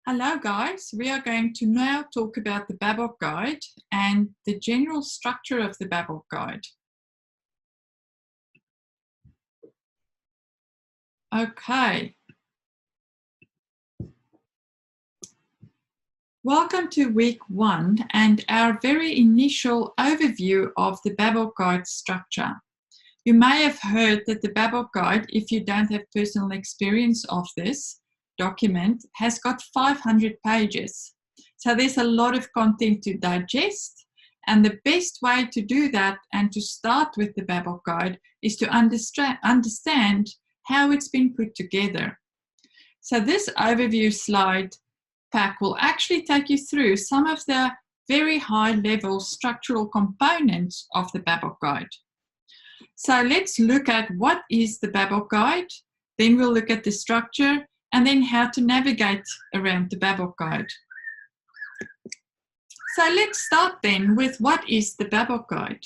Hello guys, we are going to now talk about the Babok Guide and the general structure of the Babok Guide. Okay. Welcome to week 1 and our very initial overview of the Babok Guide structure. You may have heard that the Babok Guide, if you don't have personal experience of this document, has got 500 pages. So there's a lot of content to digest, and the best way to do that and to start with the Babok Guide is to understand how it's been put together. So this overview slide pack will actually take you through some of the very high-level structural components of the Babok Guide. So let's look at what is the Babok Guide, then we'll look at the structure, and then how to navigate around the Babok Guide. So let's start then with what is the Babok Guide.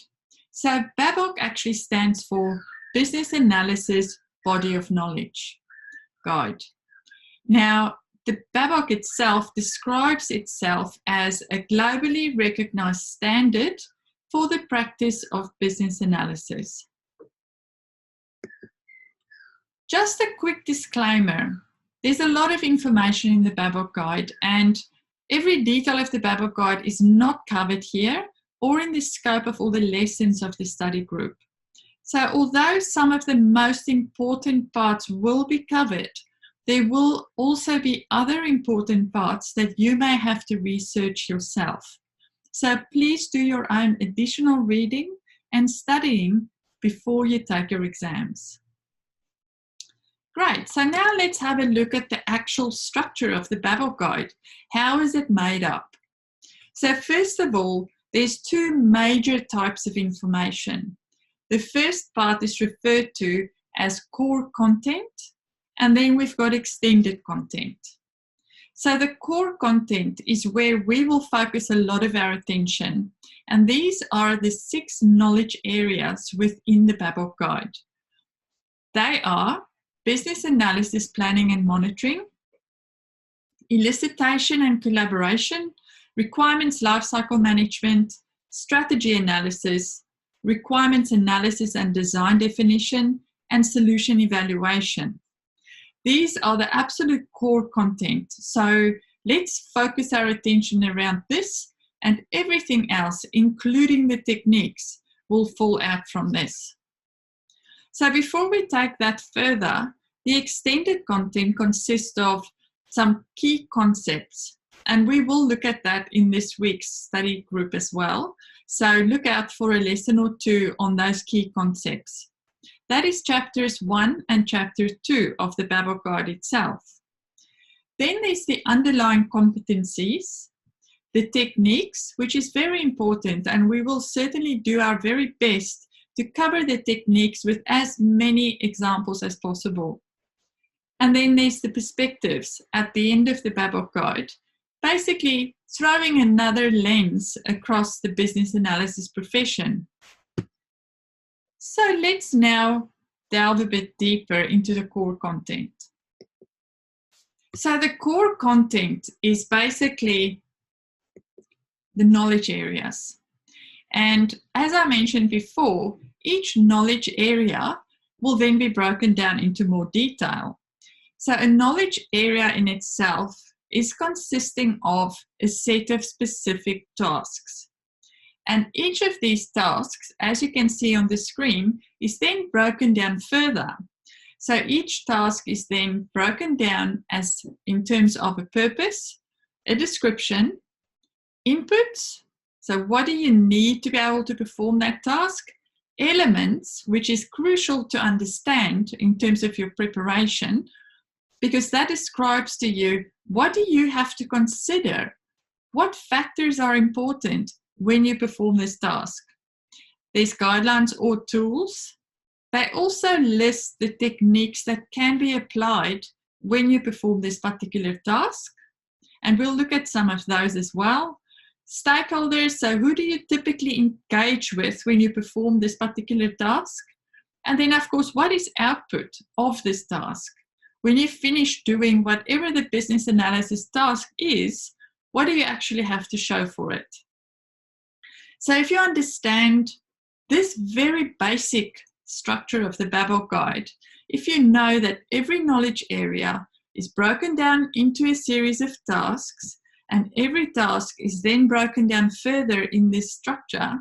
So Babok actually stands for Business Analysis Body of Knowledge Guide. Now, the Babok itself describes itself as a globally recognized standard for the practice of business analysis. Just a quick disclaimer. There's a lot of information in the Babok Guide, and every detail of the Babok Guide is not covered here or in the scope of all the lessons of the study group. So although some of the most important parts will be covered, there will also be other important parts that you may have to research yourself. So please do your own additional reading and studying before you take your exams. Great, so now let's have a look at the actual structure of the Babok Guide. How is it made up? So first of all, there's two major types of information. The first part is referred to as core content, and then we've got extended content. So the core content is where we will focus a lot of our attention, and these are the 6 knowledge areas within the Babok Guide. They are business analysis, planning and monitoring, elicitation and collaboration, requirements lifecycle management, strategy analysis, requirements analysis and design definition, and solution evaluation. These are the absolute core content. So let's focus our attention around this, and everything else, including the techniques, will fall out from this. So before we take that further, the extended content consists of some key concepts, and we will look at that in this week's study group as well. So look out for a lesson or two on those key concepts. That is chapters 1 and chapter 2 of the Babok Guide itself. Then there's the underlying competencies, the techniques, which is very important, and we will certainly do our very best to cover the techniques with as many examples as possible. And then there's the perspectives at the end of the Babok Guide, basically throwing another lens across the business analysis profession. So let's now delve a bit deeper into the core content. So the core content is basically the knowledge areas. And as I mentioned before, each knowledge area will then be broken down into more detail. So a knowledge area in itself is consisting of a set of specific tasks. And each of these tasks, as you can see on the screen, is then broken down further. So each task is then broken down as in terms of a purpose, a description, inputs, so what do you need to be able to perform that task, elements, which is crucial to understand in terms of your preparation, because that describes to you what do you have to consider, what factors are important when you perform this task. There's guidelines or tools. They also list the techniques that can be applied when you perform this particular task, and we'll look at some of those as well. Stakeholders, so who do you typically engage with when you perform this particular task? And then, of course, what is output of this task? when you finish doing whatever the business analysis task is, what do you actually have to show for it? So if you understand this very basic structure of the Babok guide, if you know that every knowledge area is broken down into a series of tasks, and every task is then broken down further in this structure,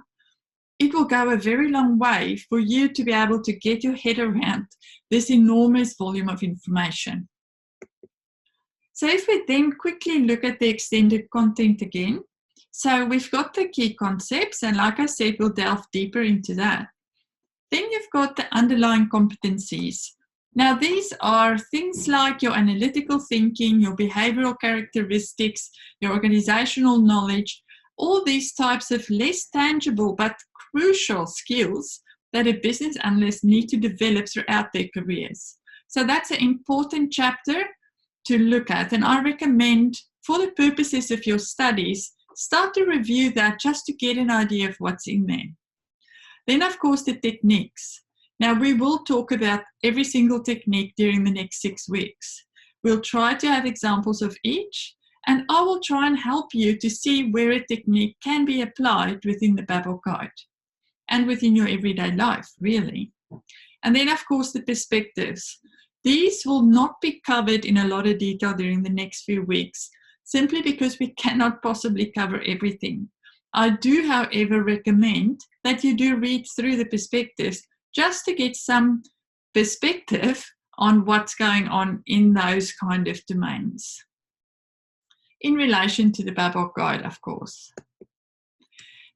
it will go a very long way for you to be able to get your head around this enormous volume of information. So if we then quickly look at the extended content again, so we've got the key concepts, and like I said, we'll delve deeper into that. Then you've got the underlying competencies. Now, these are things like your analytical thinking, your behavioral characteristics, your organizational knowledge, all these types of less tangible but crucial skills that a business analyst need to develop throughout their careers. So that's an important chapter to look at, and I recommend, for the purposes of your studies, start to review that just to get an idea of what's in there. Then, of course, the techniques. Now, we will talk about every single technique during the next 6 weeks. We'll try to have examples of each, and I will try and help you to see where a technique can be applied within the Babok guide and within your everyday life, really. And then, of course, the perspectives. These will not be covered in a lot of detail during the next few weeks, simply because we cannot possibly cover everything. I do, however, recommend that you do read through the perspectives just to get some perspective on what's going on in those kind of domains, in relation to the Babok guide, of course.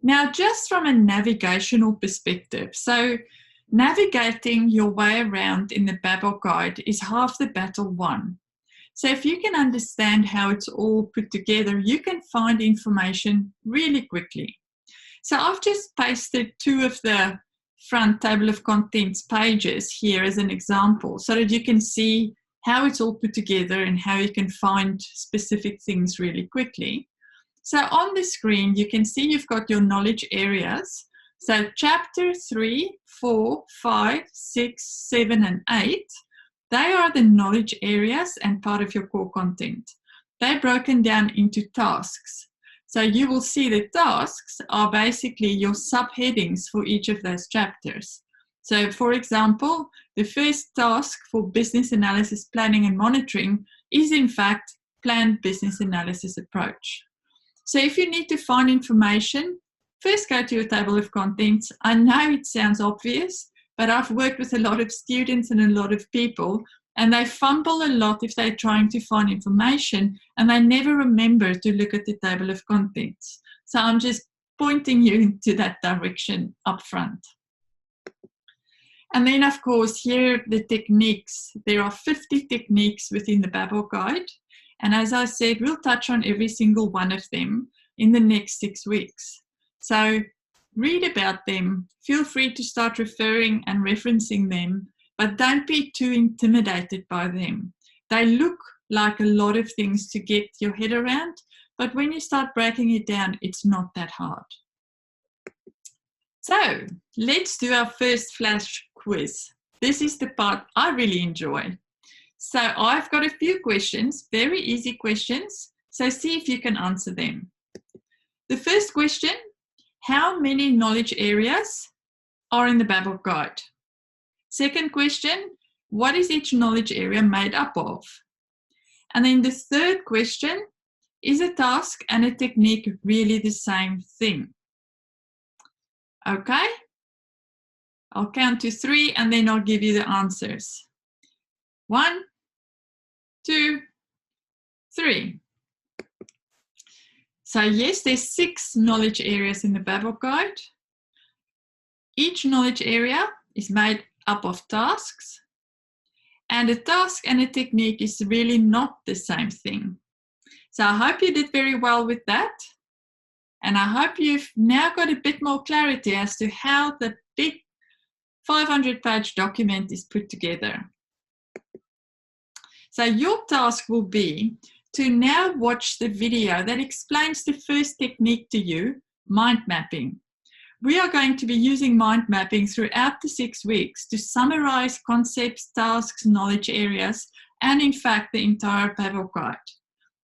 Now, just from a navigational perspective, so navigating your way around in the Babok guide is half the battle won. So if you can understand how it's all put together, you can find information really quickly. So I've just pasted 2 of the front table of contents pages here as an example, so that you can see how it's all put together and how you can find specific things really quickly. So on the screen, you can see you've got your knowledge areas. So chapter 3, 4, 5, 6, 7, and 8, they are the knowledge areas and part of your core content. They're broken down into tasks. So you will see the tasks are basically your subheadings for each of those chapters. So for example, the first task for business analysis, planning and monitoring is in fact planned business analysis approach. So if you need to find information, first go to your table of contents. I know it sounds obvious, but I've worked with a lot of students and a lot of people, and they fumble a lot if they're trying to find information and they never remember to look at the table of contents. So I'm just pointing you into that direction up front. And then, of course, here the techniques. There are 50 techniques within the Babok guide. And as I said, we'll touch on every single one of them in the next 6 weeks. So read about them. Feel free to start referring and referencing them, but don't be too intimidated by them. They look like a lot of things to get your head around, but when you start breaking it down, it's not that hard. So let's do our first flash quiz. This is the part I really enjoy. So I've got a few questions, very easy questions. So see if you can answer them. The first question, how many knowledge areas are in the Babok guide? Second question, what is each knowledge area made up of? And then the third question, is a task and a technique really the same thing? Okay, I'll count to 3 and then I'll give you the answers. 1, 2, 3. So yes, there's 6 knowledge areas in the Babok guide. Each knowledge area is made up of tasks, and a task and a technique is really not the same thing. So I hope you did very well with that, and I hope you've now got a bit more clarity as to how the big 500-page document is put together. So your task will be to now watch the video that explains the first technique to you, mind mapping. We are going to be using mind mapping throughout the 6 weeks to summarize concepts, tasks, knowledge areas, and in fact the entire Babok guide.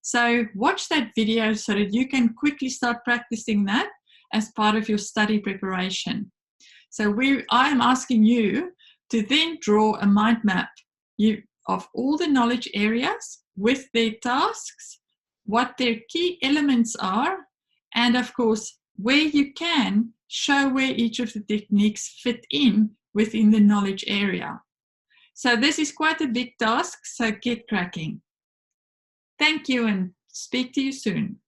So watch that video so that you can quickly start practicing that as part of your study preparation. So I am asking you to then draw a mind map of all the knowledge areas with their tasks, what their key elements are, and of course, where you can, show where each of the techniques fit in within the knowledge area. So this is quite a big task, so get cracking. Thank you and speak to you soon.